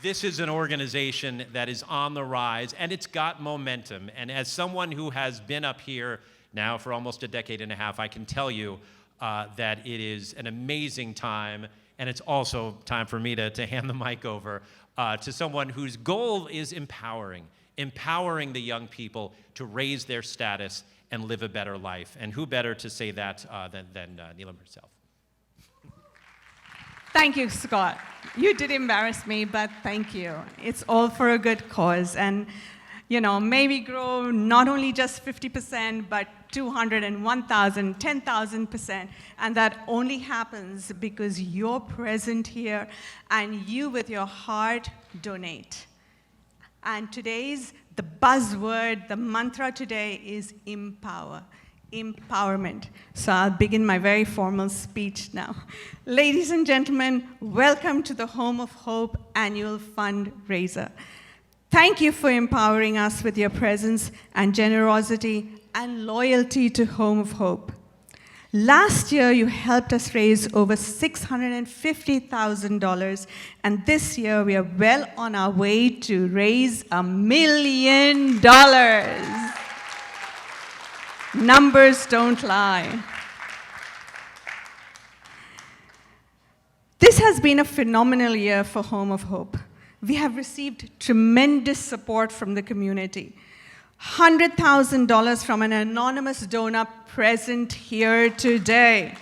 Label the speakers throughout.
Speaker 1: this is an organization that is on the rise, and it's got momentum. And as someone who has been up here now for almost a decade and a half, I can tell you that it is an amazing time, and it's also time for me to hand the mic over to someone whose goal is empowering the young people to raise their status and live a better life. And who better to say that than Neelam herself?
Speaker 2: Thank you, Scott. You did embarrass me, but thank you. It's all for a good cause. And, you know, may we grow not only just 50%, but 201,000, 10,000%. And that only happens because you're present here and you, with your heart, donate. And the buzzword, the mantra today is empower. Empowerment. So I'll begin my very formal speech now. Ladies and gentlemen, welcome to the Home of Hope annual fundraiser. Thank you for empowering us with your presence and generosity and loyalty to Home of Hope. Last year, you helped us raise over $650,000, and this year we are well on our way to raise $1 million. Numbers don't lie. This has been a phenomenal year for Home of Hope. We have received tremendous support from the community. $100,000 from an anonymous donor present here today.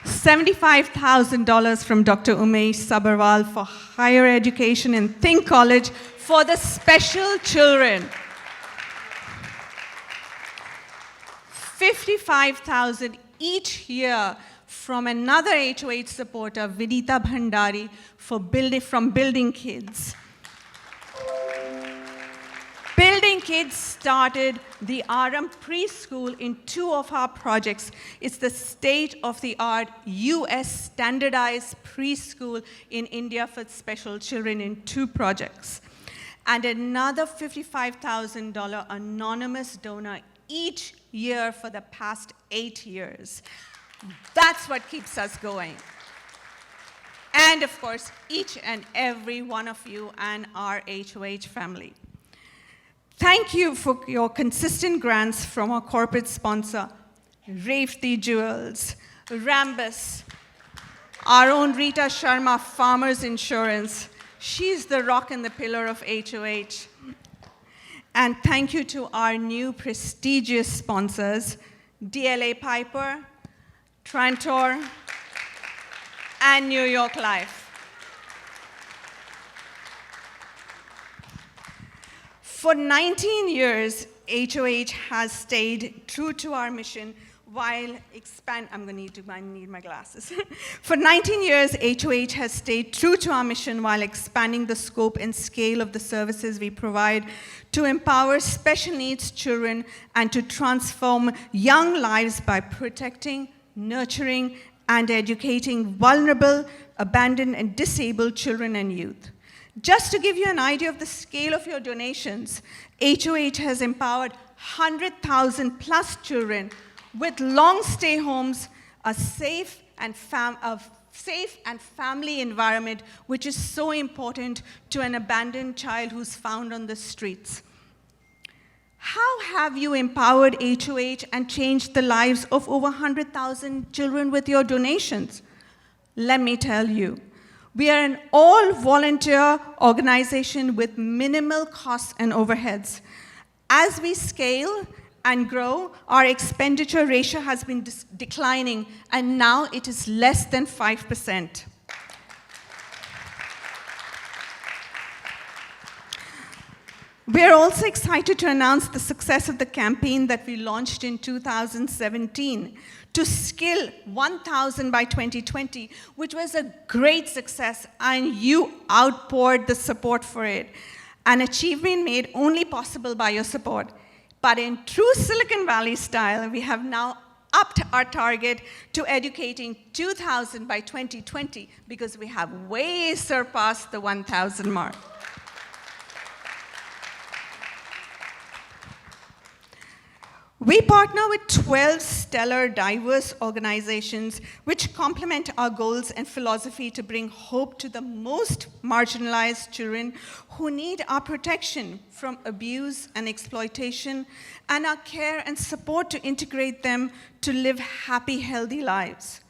Speaker 2: $75,000 from Dr. Umesh Sabharwal for higher education in Think College for the special children. $55,000 each year from another HOH supporter, Vidita Bhandari, from Building Kids. Building Kids started the RM preschool in 2 of our projects. It's the state-of-the-art US standardized preschool in India for special children in 2 projects. And another $55,000 anonymous donor each year for the past 8 years. That's what keeps us going. And of course, each and every one of you and our HOH family. Thank you for your consistent grants from our corporate sponsor, Revti Jewels, Rambus, our own Rita Sharma, Farmers Insurance. She's the rock and the pillar of HOH. And thank you to our new prestigious sponsors, DLA Piper, Trantor, and New York Life. For 19 years, HOH has stayed true to our mission while I need my glasses. For 19 years, HOH has stayed true to our mission while expanding the scope and scale of the services we provide to empower special needs children and to transform young lives by protecting, nurturing, and educating vulnerable, abandoned, and disabled children and youth. Just to give you an idea of the scale of your donations, HOH has empowered 100,000 plus children with long stay homes, a safe and family environment, which is so important to an abandoned child who's found on the streets. How have you empowered HOH and changed the lives of over 100,000 children with your donations? Let me tell you. We are an all-volunteer organization with minimal costs and overheads. As we scale and grow, our expenditure ratio has been declining, and now it is less than 5%. We are also excited to announce the success of the campaign that we launched in 2017 to skill 1,000 by 2020, which was a great success, and you outpoured the support for it, an achievement made only possible by your support. But in true Silicon Valley style, we have now upped our target to educating 2,000 by 2020 because we have way surpassed the 1,000 mark. We partner with 12 stellar, diverse organizations which complement our goals and philosophy to bring hope to the most marginalized children who need our protection from abuse and exploitation, and our care and support to integrate them to live happy, healthy lives.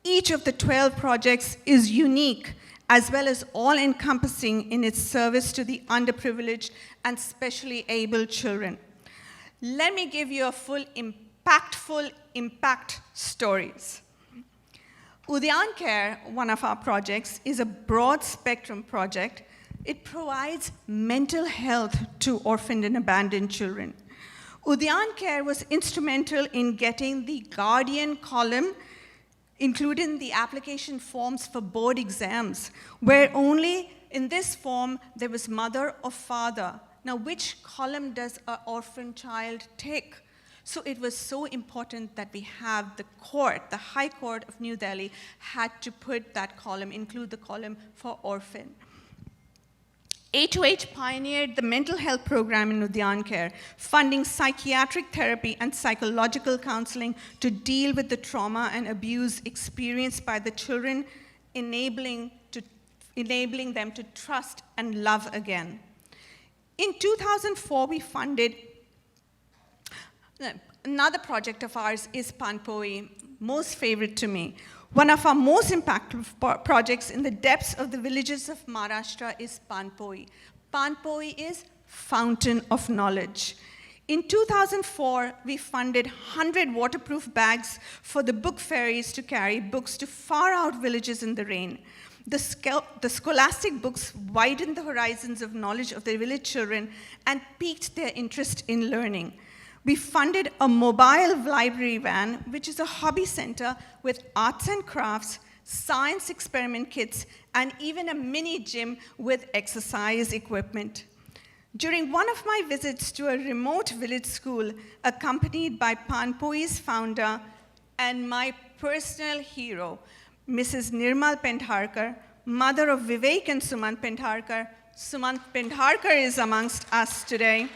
Speaker 2: Each of the 12 projects is unique as well as all-encompassing in its service to the underprivileged and specially abled children. Let me give you a full impactful impact stories. Udyan Care, one of our projects, is a broad spectrum project. It provides mental health to orphaned and abandoned children. Udyan Care was instrumental in getting the Guardian column, including the application forms for board exams, where only in this form there was mother or father. Now, which column does an orphan child take? So it was so important that we have the court, the High Court of New Delhi, had to put that column, include the column for orphan. HOH pioneered the mental health program in Udyan Care, funding psychiatric therapy and psychological counseling to deal with the trauma and abuse experienced by the children, enabling them to trust and love again. In 2004, we funded another project of ours is Panpoi, most favorite to me. One of our most impactful projects in the depths of the villages of Maharashtra is Panpoi. Panpoi is fountain of knowledge. In 2004, we funded 100 waterproof bags for the book ferries to carry books to far out villages in the rain. The scholastic books widened the horizons of knowledge of the village children and piqued their interest in learning. We funded a mobile library van, which is a hobby center with arts and crafts, science experiment kits, and even a mini gym with exercise equipment. During one of my visits to a remote village school, accompanied by Panpoi's founder and my personal hero, Mrs. Nirmal Pendharkar, mother of Vivek and Sumant Pendharkar. Sumant Pendharkar is amongst us today.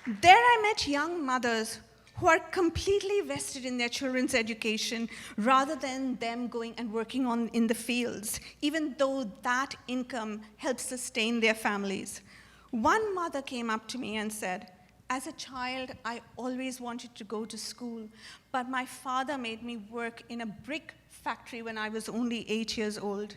Speaker 2: There I met young mothers who are completely vested in their children's education rather than them going and working in the fields, even though that income helps sustain their families. One mother came up to me and said, "As a child, I always wanted to go to school, but my father made me work in a brick factory when I was only 8 years old.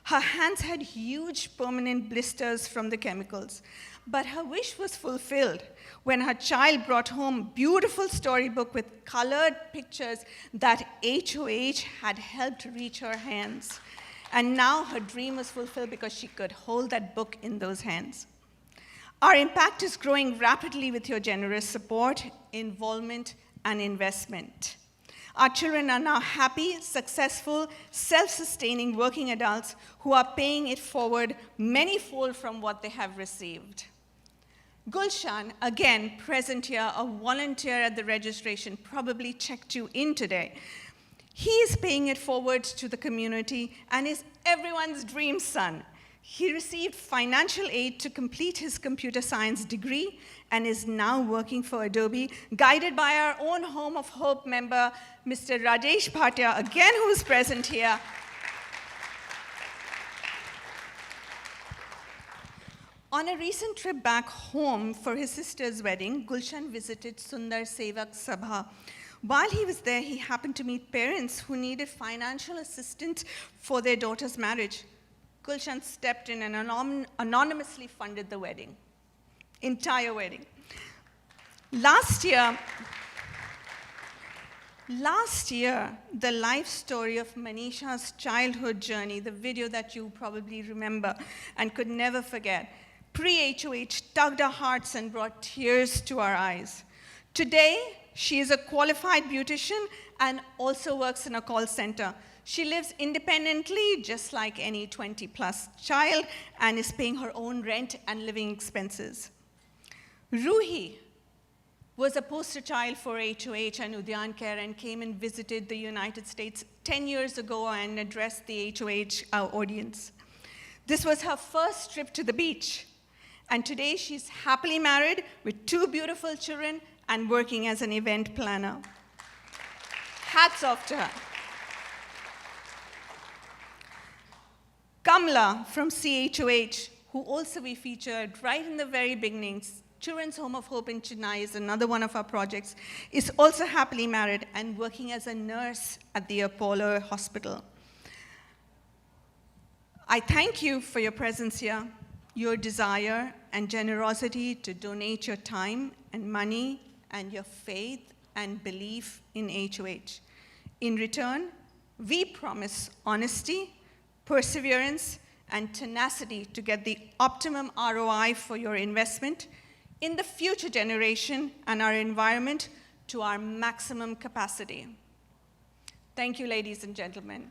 Speaker 2: Her hands had huge permanent blisters from the chemicals, but her wish was fulfilled when her child brought home a beautiful storybook with colored pictures that HOH had helped reach her hands. And now her dream was fulfilled because she could hold that book in those hands." Our impact is growing rapidly with your generous support, involvement, and investment. Our children are now happy, successful, self-sustaining working adults who are paying it forward many-fold from what they have received. Gulshan, again present here, a volunteer at the registration, probably checked you in today. He is paying it forward to the community and is everyone's dream son. He received financial aid to complete his computer science degree and is now working for Adobe, guided by our own Home of Hope member, Mr. Rajesh Bhatia, again who's present here. On a recent trip back home for his sister's wedding, Gulshan visited Sundar Sevak Sabha. While he was there, he happened to meet parents who needed financial assistance for their daughter's marriage. Gulshan stepped in and anonymously funded the wedding, entire wedding. Last year, the life story of Manisha's childhood journey, the video that you probably remember and could never forget, pre-HOH tugged our hearts and brought tears to our eyes. Today, she is a qualified beautician and also works in a call center. She lives independently, just like any 20-plus child, and is paying her own rent and living expenses. Ruhi was a poster child for HOH and Udyan Care and came and visited the United States 10 years ago and addressed the HOH audience. This was her first trip to the beach, And today she's happily married with 2 beautiful children and working as an event planner. Hats off to her. Kamla from CHOH, who also we featured right in the very beginnings. Children's Home of Hope in Chennai is another one of our projects, is also happily married and working as a nurse at the Apollo Hospital. I thank you for your presence here, your desire and generosity to donate your time and money and your faith and belief in HOH. In return, we promise honesty, perseverance, and tenacity to get the optimum ROI for your investment in the future generation and our environment to our maximum capacity. Thank you, ladies and gentlemen.